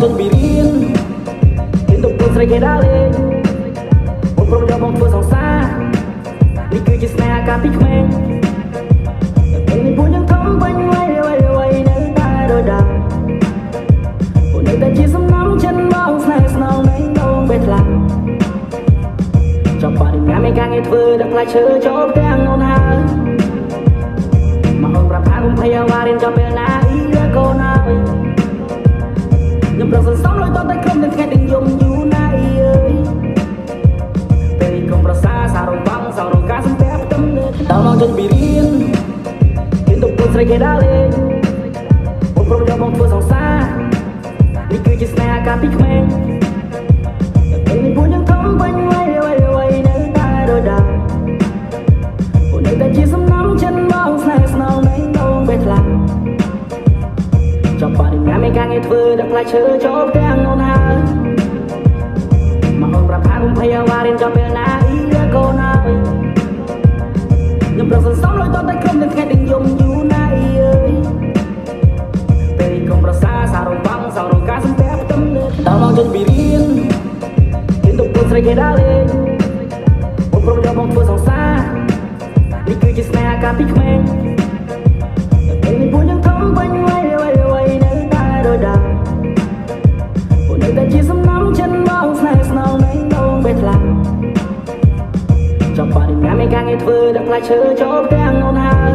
ចុញពីរៀនទៅពុនស្រីគេដើរលេងបងព្រមយកបងធ្វើសង្សារនេះគឺជាស្នេហាកាលពីក្មេងពេលនេះពួកយើងធំពេញវ័យនៅតែរដាពួកនៅតែជាសំណងចិនបងស្នេហ៍ស្នងនៃដងបេះថ្លាចាប់បរិញ្ញាមេការងារធ្វើដល់ផ្លែឈើចូលទាំងអូនហើយមកអូនប្រាប់ថាគុំភ័យអាវ៉ារៀនចប់ពេលណាអ៊ីកូនហើយខ្ញុំប្រឹងសន្សំលុយតតែក្រុមនឹងថ្ងៃទាំងយំយូរណាស់អីអើយពេលកុំប្រសាសារងបងសងរងការសំពះផ្ទឹមលើដល់មកចុញពីរៀនទៅពុនស្រីគេដើរលេងបងព្រមយកបងធ្វើសង្សារនេះគឺជាស្នេហាកាលពីក្មេងពេលនេះពួកយើងធំពេញវ័យនៅតែរដាពួកនៅតែជាសំណងចិនបងស្នេហ៍ស្នងនៃដងបេះថ្លាចាប់បរិញ្ញាមេការងារធ្វើដល់ផ្លែឈើចូលទាំងអូនហើយមកអូនប្រាប់ថាគុំភ័យអាវ៉ារៀនចប់ពេលណាអ៊ីកូនហើយខ្ញុំប្រឹងសន្សំលុយតតែក្រុមនឹងថ្ងៃទាំងយំយូរណាស់អីអើយពេលកុំប្រសាសារងបងសងរងការសំពះផ្ទឹមលើដល់មកចុញពីរៀនទៅពុនស្រីគេដើរលេងបងព្រមយកបងធ្វើសង្សារនេះគឺជាស្នេហាកាលពីក្មេងពេលនេះពួកយើងធំពេញវ័យនៅតែរដាពួកនៅតែជាសំណងចិនបងស្នេហ៍ស្នងនៃដងបេះថ្លាចាប់បរិញ្ញាមេការងារធ្វើដល់ផ្លែឈើចូលទាំងអូនហើយ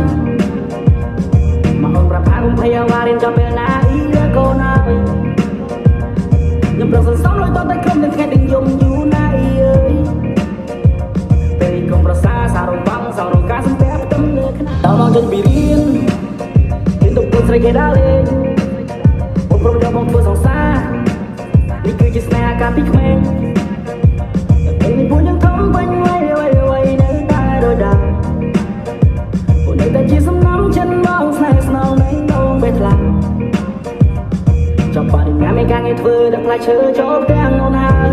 មកអូនប្រាប់ថាគុំភ័យអាវ៉ារៀនចប់ពេលណាអ៊ីកូនហើយខ្ញុំប្រឹងសន្សំលុយតតែក្រុមនឹងថ្ងៃទាំងយំយូរណាស់អីអើយពេលកុំប្រសាសារងបងសងរងការសំពះផ្ទឹមលើខ្នងដល់មកចុញពីរៀនទៅពុនស្រីគេដើរលេងបងព្រមយកបងធ្វើសង្សារនេះគឺជាស្នេហាកាលពីក្មេងពេលនេះពួកយើងធំពេញវ័យនៅតែរដាពួកនៅតែជាសំណងចិនបងស្នេហ៍ស្នងនៃដងបេះថ្លាចាប់បរិញ្ញាមេការងារធ្វើដល់ផ្លែឈើចូលទាំងអូនហើយ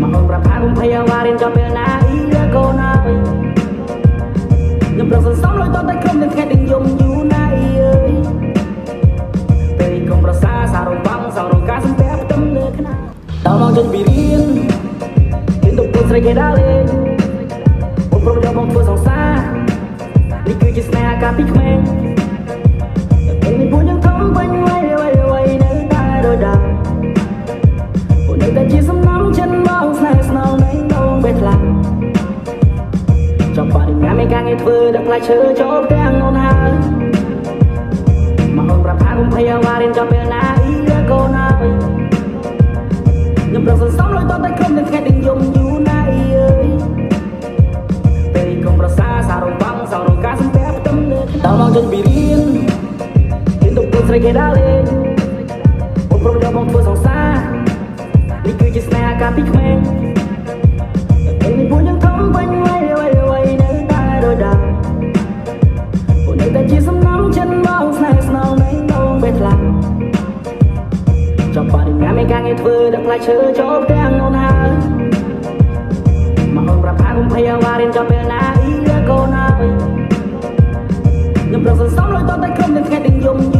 មកអូនប្រាប់ថាគុំភ័យអាវ៉ារៀនចប់ពេលណាអ៊ីកូនហើយខ្ញុំប្រឹងសន្សំលុយតតែក្រុមនឹងថ្ងៃទាំងយំយូរណាស់អីអើយពេលកុំប្រសាសារងបងសងរងការសំពះផ្ទឹមលើខ្នងដល់មកចុញពីរៀនទៅពុនស្រីគេដើរលេងបងព្រមយកបងធ្វើសង្សារនេះគឺជាស្នេហាកាលពីក្មេងពេលនេះពួកយើងធំពេញវ័យនៅតែរដាពួកនៅតែជាសំណងចិនបងស្នេហ៍ស្នងនៃដងបេះថ្លាចាប់បរិញ្ញាមេការងារធ្វើដល់ផ្លែឈើចូលទាំងអូនហើយមកអូនប្រាប់ថាគុំភ័យអាវ៉ារៀនចប់ពេលណាអ៊ីកូនហើយខ្ញុំប្រឹងសន្សំលុយតតែក្រុមនឹងថ្ងៃទាំងយំយូរណាស់អីអើយពេលកុំប្រសាសារងបងសងរងការសំពះផ្ទឹមលើដល់មកចុញពីរៀនទៅពុនស្រីគេដើរលេងបងព្រមយកបងធ្វើសង្សារនេះគឺជាស្នេហាកាលពីក្មេងពេលនេះពួកយើងធំពេញវ័យនៅតែរដាពួកនៅតែជាសំណងចិនបងស្នេហ៍ស្នងនៃដងបេះថ្លាចាប់បរិញ្ញាមេការងារធ្វើដល់ផ្លែឈើចូលទាំងអូនហើយមកអូនប្រាប់ថាគុំភ័យអាវ៉ារៀនចប់ពេលណាអ៊ីកូនហើយខ្ញុំប្រឹងសន្សំលុយតតែក្រុមនឹងថ្ងៃទាំងយំយូរ